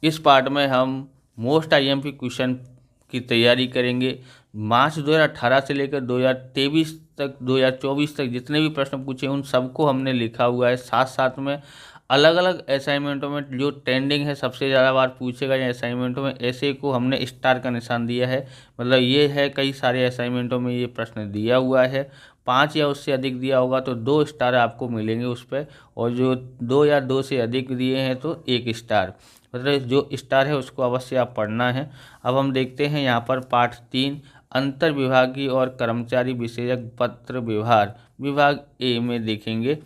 इस पार्ट में हम मोस्ट आईएमपी क्वेश्चन की तैयारी करेंगे। मार्च 2018 से लेकर 2023 तक 2024 तक जितने भी प्रश्न पूछे उन सबको हमने लिखा हुआ है। साथ साथ में अलग अलग असाइनमेंटों में जो ट्रेंडिंग है, सबसे ज़्यादा बार पूछे गए असाइनमेंटों में ऐसे को हमने स्टार का निशान दिया है। मतलब ये है कई सारे असाइनमेंटों में ये प्रश्न दिया हुआ है। 5 या उससे अधिक दिया होगा तो 2 स्टार आपको मिलेंगे उस पर, और जो 2 या 2 से अधिक दिए हैं तो 1 स्टार। मतलब जो स्टार है उसको अवश्य आप पढ़ना है। अब हम देखते हैं यहाँ पर पाठ 3 अंतर विभागीय और कर्मचारी विषयक पत्र व्यवहार, विभाग ए में देखेंगे।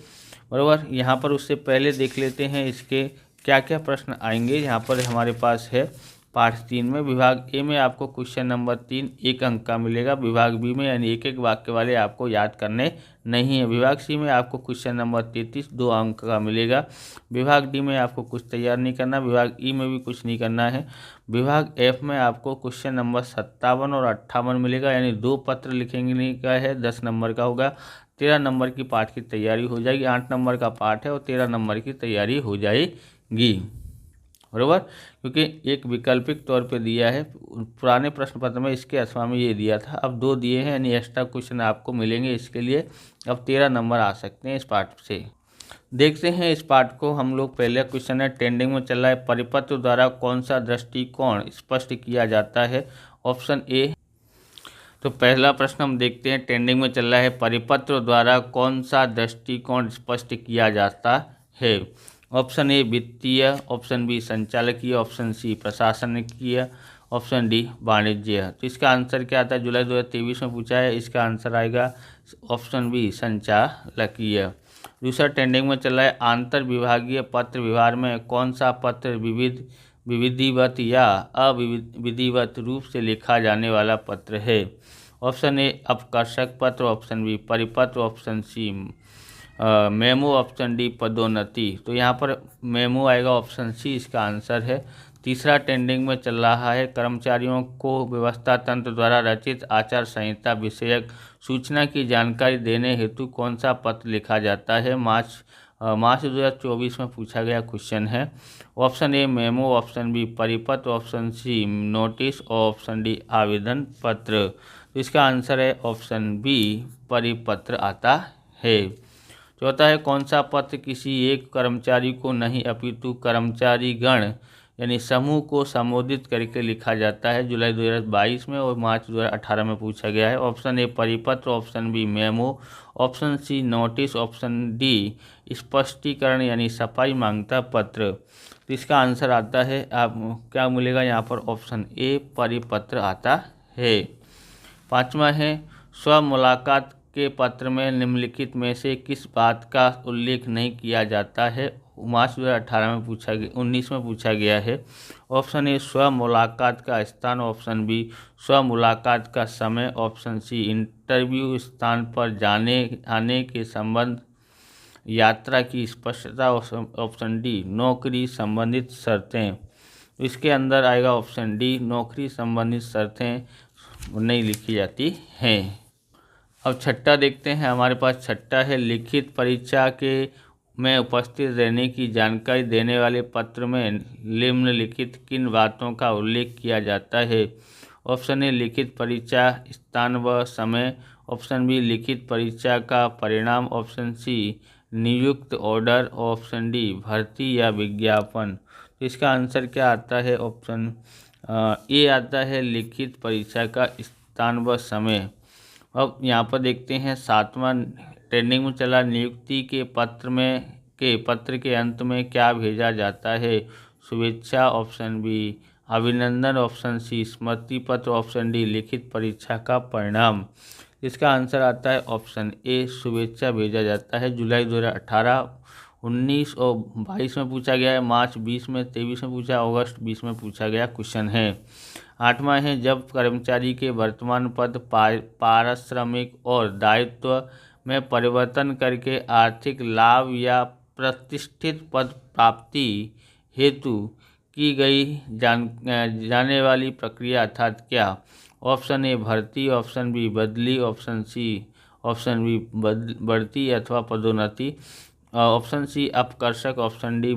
बराबर, यहाँ पर उससे पहले देख लेते हैं इसके क्या क्या प्रश्न आएंगे। यहाँ पर हमारे पास है पाठ 3 में विभाग ए में आपको क्वेश्चन नंबर 3 1 अंक का मिलेगा। विभाग बी में यानी एक एक वाक्य वाले आपको याद करने नहीं है। विभाग सी में आपको क्वेश्चन नंबर 33 2 अंक का मिलेगा। विभाग डी में आपको कुछ तैयार नहीं करना। विभाग ई में भी कुछ नहीं करना है। विभाग एफ में आपको क्वेश्चन नंबर 57 और 58 मिलेगा, यानी 2 पत्र लिखेंगे का है, 10 नंबर का होगा। 13 नंबर की पाठ की तैयारी हो जाएगी। 8 नंबर का पाठ है और 13 नंबर की तैयारी हो जाएगी। बराबर, क्योंकि एक वैकल्पिक तौर पे दिया है, पुराने प्रश्न पत्र में इसके अथवा में ये दिया था, अब 2 दिए हैं यानी एक्स्ट्रा क्वेश्चन आपको मिलेंगे इसके लिए। अब 13 नंबर आ सकते हैं इस पाठ से। देखते हैं इस पाठ को हम लोग। पहले क्वेश्चन है ट्रेंडिंग में चल रहा है, परिपत्र द्वारा कौन सा दृष्टिकोण स्पष्ट किया जाता है। ऑप्शन ए। तो पहला प्रश्न हम देखते हैं, ट्रेंडिंग में चल रहा है, परिपत्र द्वारा कौन सा दृष्टिकोण स्पष्ट किया जाता है। ऑप्शन ए वित्तीय, ऑप्शन बी संचालकीय, ऑप्शन सी प्रशासनिकीय, ऑप्शन डी वाणिज्य। तो इसका आंसर क्या आता है, जुलाई 2023 में पूछा है, इसका आंसर आएगा ऑप्शन बी संचालकीय। दूसरा ट्रेंडिंग में चल रहा है, आंतर विभागीय पत्र व्यवहार में कौन सा पत्र विधिवत या अविधिवत रूप से लिखा जाने वाला पत्र है। ऑप्शन ए अपकर्षक पत्र, ऑप्शन बी परिपत्र, option C memo, option D पदोन्नति। तो यहाँ पर मेमो आएगा, ऑप्शन सी इसका आंसर है। तीसरा ट्रेंडिंग में चल रहा है, कर्मचारियों को व्यवस्था तंत्र द्वारा रचित आचार संहिता विषयक सूचना की जानकारी देने हेतु कौन सा पत्र लिखा जाता है। मार्च 2024 में पूछा गया क्वेश्चन है। Option A memo, option B परिपत्र, option C notice, option D आवेदन पत्र। तो इसका आंसर है ऑप्शन बी परिपत्र आता है। चौथा है, कौन सा पत्र किसी एक कर्मचारी को नहीं अपितु कर्मचारी गण यानी समूह को संबोधित करके लिखा जाता है। जुलाई 2022 में और मार्च 2018 में पूछा गया है। ऑप्शन ए परिपत्र, option B memo, option C notice, option D स्पष्टीकरण यानी सफाई मांगता पत्र। तो इसका आंसर आता है, आप क्या मिलेगा यहाँ पर, ऑप्शन ए परिपत्र आता है। पांचवा है, स्व मुलाकात के पत्र में निम्नलिखित में से किस बात का उल्लेख नहीं किया जाता है। मार्च 2018 में पूछा गया, 19 में पूछा गया है। ऑप्शन ए स्व मुलाकात का स्थान, ऑप्शन बी स्व मुलाकात का समय, ऑप्शन सी इंटरव्यू स्थान पर जाने आने के संबंध यात्रा की स्पष्टता, ऑप्शन डी नौकरी संबंधित शर्तें। इसके अंदर आएगा ऑप्शन डी नौकरी संबंधित शर्तें नहीं लिखी जाती हैं। अब छठा देखते हैं, हमारे पास छठा है, लिखित परीक्षा के में उपस्थित रहने की जानकारी देने वाले पत्र में निम्नलिखित किन बातों का उल्लेख किया जाता है। ऑप्शन ए लिखित परीक्षा स्थान व समय, ऑप्शन बी लिखित परीक्षा का परिणाम, ऑप्शन सी नियुक्त ऑर्डर, ऑप्शन डी भर्ती या विज्ञापन। तो इसका आंसर क्या आता है, ऑप्शन ए आता है लिखित परीक्षा का स्थान व समय। अब यहाँ पर देखते हैं सातवां ट्रेंडिंग में चला, नियुक्ति के पत्र के अंत में क्या भेजा जाता है। शुभेच्छा, ऑप्शन बी अभिनंदन, ऑप्शन सी स्मृति पत्र, ऑप्शन डी लिखित परीक्षा का परिणाम। इसका आंसर आता है ऑप्शन ए शुभेच्छा भेजा जाता है। जुलाई 2018, 19 और 22 में पूछा गया है। मार्च 20 में, 23 में पूछा, अगस्त 20 में पूछा गया क्वेश्चन है। आठवां है, जब कर्मचारी के वर्तमान पद पारिश्रमिक और दायित्व में परिवर्तन करके आर्थिक लाभ या प्रतिष्ठित पद प्राप्ति हेतु की गई जाने वाली प्रक्रिया अर्थात क्या। ऑप्शन ए भर्ती, ऑप्शन बी बदली, ऑप्शन बी बढ़ती अथवा पदोन्नति, ऑप्शन सी अपकर्षक, ऑप्शन डी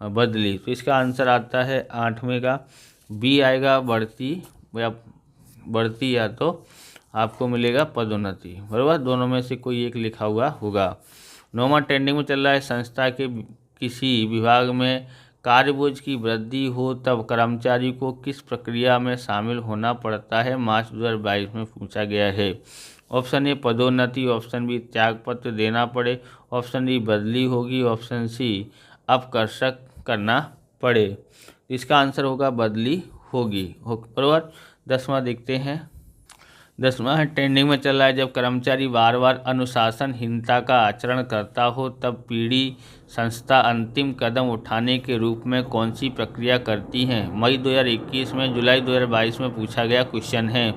बदली। तो इसका आंसर आता है 8वें का बी आएगा, बढ़ती या तो आपको मिलेगा पदोन्नति, बराबर। दोनों में से कोई एक लिखा हुआ होगा। 9वां ट्रेंडिंग में चल रहा है, संस्था के किसी विभाग में कार्यबोझ की वृद्धि हो तब कर्मचारी को किस प्रक्रिया में शामिल होना पड़ता है, मार्च 2022 में पूछा गया है। ऑप्शन ए पदोन्नति, ऑप्शन बी त्यागपत्र देना पड़े, ऑप्शन डी बदली होगी, ऑप्शन सी अपकर्षक करना पड़े। इसका आंसर होगा बदली होगी, बराबर। 10वां देखते हैं। 10वां है, ट्रेंडिंग में चल रहा है, जब कर्मचारी बार बार अनुशासनहीनता का आचरण करता हो तब पीढ़ी संस्था अंतिम कदम उठाने के रूप में कौन सी प्रक्रिया करती है। मई 2021 में जुलाई 2022 में पूछा गया क्वेश्चन है।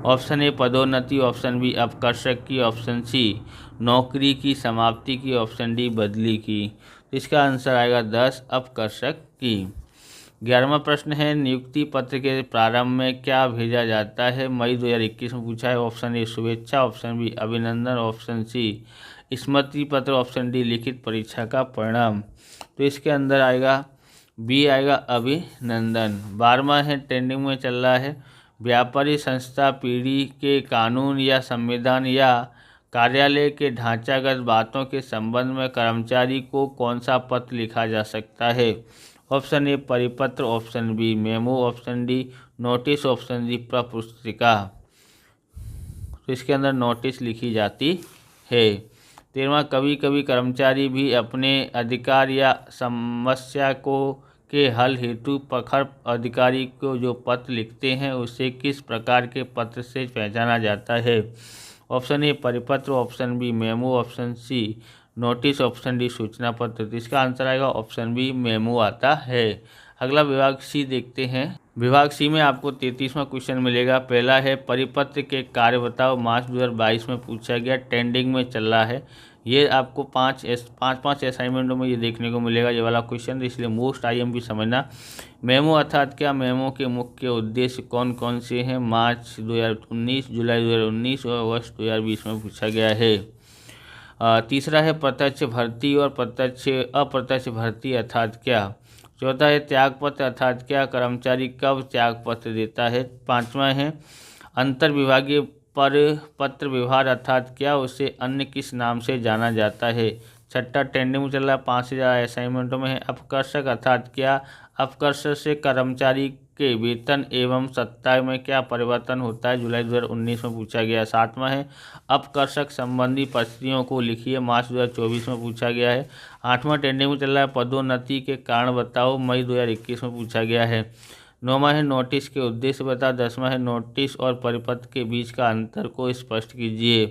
ऑप्शन ए पदोन्नति, ऑप्शन बी अपकर्षक की, ऑप्शन सी नौकरी की समाप्ति की, ऑप्शन डी बदली की। तो इसका आंसर आएगा 10 अपकर्षक की। 11वां प्रश्न है, नियुक्ति पत्र के प्रारंभ में क्या भेजा जाता है, मई 2021 में पूछा है। ऑप्शन ए शुभेच्छा, ऑप्शन बी अभिनंदन, ऑप्शन सी स्मृति पत्र, ऑप्शन डी लिखित परीक्षा का परिणाम। तो इसके अंदर आएगा बी आएगा अभिनंदन। 12वां है, ट्रेंडिंग में चल रहा है, व्यापारी संस्था पीढ़ी के कानून या संविधान या कार्यालय के ढांचागत बातों के संबंध में कर्मचारी को कौन सा पत्र लिखा जा सकता है। ऑप्शन ए परिपत्र, option B memo, option D notice, option D प्रपुस्तिका। तो इसके अंदर नोटिस लिखी जाती है। 13वां, कभी कभी कर्मचारी भी अपने अधिकार या समस्या के हल हेतु प्रखर अधिकारी को जो पत्र लिखते हैं उसे किस प्रकार के पत्र से पहचाना जाता है। ऑप्शन ए परिपत्र, option B memo, option C notice, option D सूचना पत्र। तो इसका आंसर आएगा ऑप्शन बी मेमो आता है। अगला विभाग सी देखते हैं। विभाग सी में आपको 33वां क्वेश्चन मिलेगा। पहला है, परिपत्र के कार्य बताओ, मार्च 2022 में पूछा गया, ट्रेंडिंग में चल रहा है। ये आपको पाँच असाइनमेंटों में ये देखने को मिलेगा ये वाला क्वेश्चन, इसलिए मोस्ट IMP समझना। मेमो अर्थात क्या, मेमो के मुख्य उद्देश्य कौन कौन से हैं, मार्च 2019, जुलाई 2019 और अगस्त 2020 में पूछा गया है। तीसरा है, प्रत्यक्ष भर्ती और अप्रत्यक्ष भर्ती अर्थात क्या। चौथा है, त्यागपत्र अर्थात क्या, कर्मचारी कब त्यागपत्र देता है। 5वां है, अंतर विभागीय पत्र व्यवहार अर्थात क्या, उसे अन्य किस नाम से जाना जाता है। 6ठा, ट्रेंडिंग में चल रहा है, 5000 असाइनमेंटों में है, अपकर्षक अर्थात क्या, अपकर्षक से कर्मचारी के वेतन एवं सत्ता में क्या परिवर्तन होता है, जुलाई 2019 में पूछा गया। 7वां है, अपकर्षक संबंधी परिस्थितियों को लिखिए, मार्च 2024 में पूछा गया है। 8वां, ट्रेंडिंग में चल रहा है, पदोन्नति के कारण बताओ, मई 2021 में पूछा गया है। 9वां है, नोटिस के उद्देश्य बताओ। 10वां है, नोटिस और परिपत्र के बीच का अंतर को स्पष्ट कीजिए।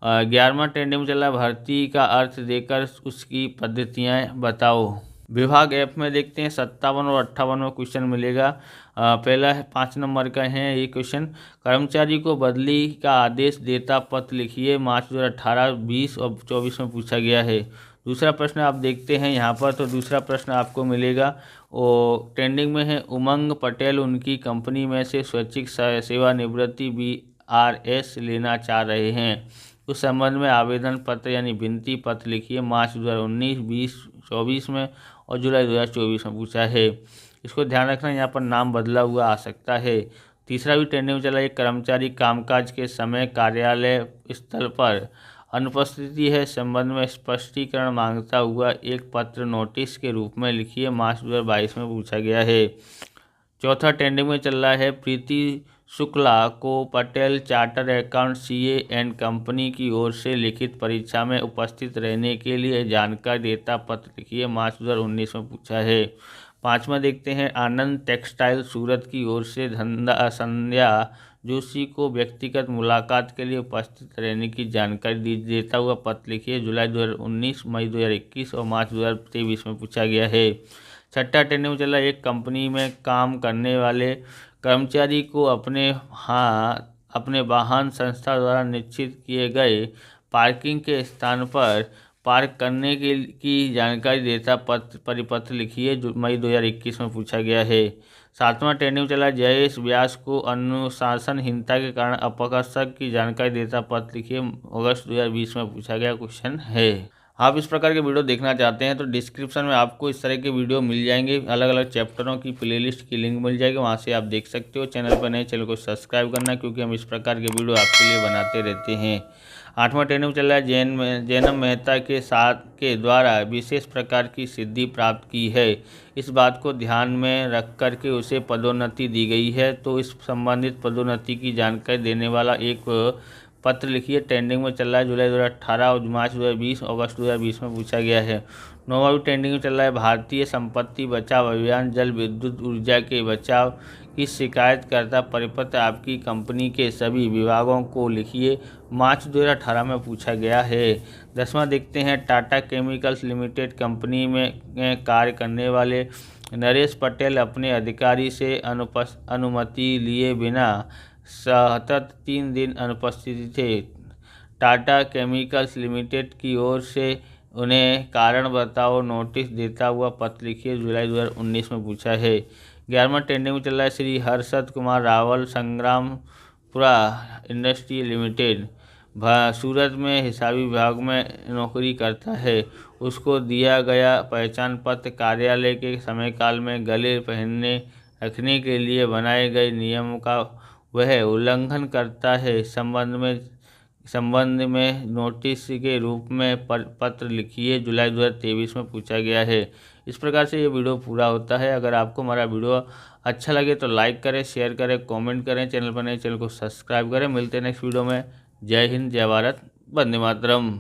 11वां, ट्रेंडिंग में चल रहा है, भर्ती का अर्थ देकर उसकी पद्धतियाँ बताओ। विभाग एफ में देखते हैं, 57 और 58वां क्वेश्चन मिलेगा। पहला है 5 नंबर का है ये क्वेश्चन, कर्मचारी को बदली का आदेश देता पत्र लिखिए, मार्च 2018, 20 और 24 में पूछा गया है। दूसरा प्रश्न आप देखते हैं यहाँ पर, तो दूसरा प्रश्न आपको मिलेगा और ट्रेंडिंग में है, उमंग पटेल उनकी कंपनी में से स्वैच्छिक सेवानिवृत्ति BRS लेना चाह रहे हैं, उस संबंध में आवेदन पत्र यानी विनती पत्र लिखिए, मार्च 2019, 20, 24 में और जुलाई 2024 में पूछा है। इसको ध्यान रखना, यहाँ पर नाम बदला हुआ आ सकता है। तीसरा भी ट्रेंडिंग में चला, एक कर्मचारी कामकाज के समय कार्यालय स्थल पर अनुपस्थिति है संबंध में स्पष्टीकरण मांगता हुआ एक पत्र नोटिस के रूप में लिखिए, मार्च 2022 में पूछा गया है। चौथा ट्रेंडिंग में चल रहा है, प्रीति शुक्ला को Patel charter account CA and company की ओर से लिखित परीक्षा में उपस्थित रहने के लिए जानकारी देता पत्र लिखिए, मार्च 2019 में पूछा है। 5वां देखते हैं, आनंद टेक्सटाइल सूरत की ओर से संध्या जोशी को व्यक्तिगत मुलाकात के लिए उपस्थित रहने की जानकारी देता हुआ पत्र लिखिए, जुलाई 2019, मई 2021 और मार्च 2023 में पूछा गया है। 6ठा ट्रेंडिंग में चला, एक कंपनी में काम करने वाले कर्मचारी को अपने वाहन संस्था द्वारा निश्चित किए गए पार्किंग के स्थान पर पार्क करने की जानकारी देता परिपत्र लिखिए, मई 2021 में पूछा गया है। 7वां ट्रेंडिंग चला, जयेश व्यास को अनुशासनहीनता के कारण अपकर्षक की जानकारी देता पत्र लिखिए, अगस्त 2020 में पूछा गया क्वेश्चन है। आप इस प्रकार के वीडियो देखना चाहते हैं तो डिस्क्रिप्शन में आपको इस तरह के वीडियो मिल जाएंगे, अलग अलग चैप्टरों की प्लेलिस्ट की लिंक मिल जाएगी, वहां से आप देख सकते हो। चैनल पर नए, चैनल को सब्सक्राइब करना, क्योंकि हम इस प्रकार के वीडियो आपके लिए बनाते रहते हैं। 8वां ट्रेनिंग चल रहा है। जैनम मेहता के साथ के द्वारा विशेष प्रकार की सिद्धि प्राप्त की है, इस बात को ध्यान में रख कर के उसे पदोन्नति दी गई है। तो इस संबंधित पदोन्नति की जानकारी देने वाला एक पत्र लिखिए। ट्रेंडिंग में चल रहा है जुलाई 2018 और मार्च 2020, अगस्त 2020 में पूछा गया है। 9वां भी ट्रेंडिंग में चल रहा है। भारतीय संपत्ति बचाव अभियान जल विद्युत ऊर्जा के बचाव की शिकायतकर्ता परिपत्र आपकी कंपनी के सभी विभागों को लिखिए, मार्च 2018 में पूछा गया है। 10वां देखते हैं। टाटा केमिकल्स लिमिटेड कंपनी में कार्य करने वाले नरेश पटेल अपने अधिकारी से अनुमति लिए बिना सतत 3 दिन अनुपस्थित थे। टाटा केमिकल्स लिमिटेड की ओर से उन्हें कारण बताओ नोटिस देता हुआ पत्र लिखिए, जुलाई 2019 में पूछा है। 11वां ट्रेंडिंग में चल रहा है। श्री हर्षद कुमार रावल संग्रामपुरा इंडस्ट्री लिमिटेड सूरत में हिसाबी विभाग में नौकरी करता है। उसको दिया गया पहचान पत्र कार्यालय के समयकाल में गले पहनने रखने के लिए बनाए गए नियमों का वह उल्लंघन करता है। संबंध में नोटिस के रूप में पत्र लिखिए, जुलाई 2023 में पूछा गया है। इस प्रकार से ये वीडियो पूरा होता है। अगर आपको हमारा वीडियो अच्छा लगे तो लाइक करें, शेयर करें, कमेंट करें। चैनल पर नए, चैनल को सब्सक्राइब करें। मिलते हैं नेक्स्ट वीडियो में। जय हिंद, जय भारत, वंदे मातरम।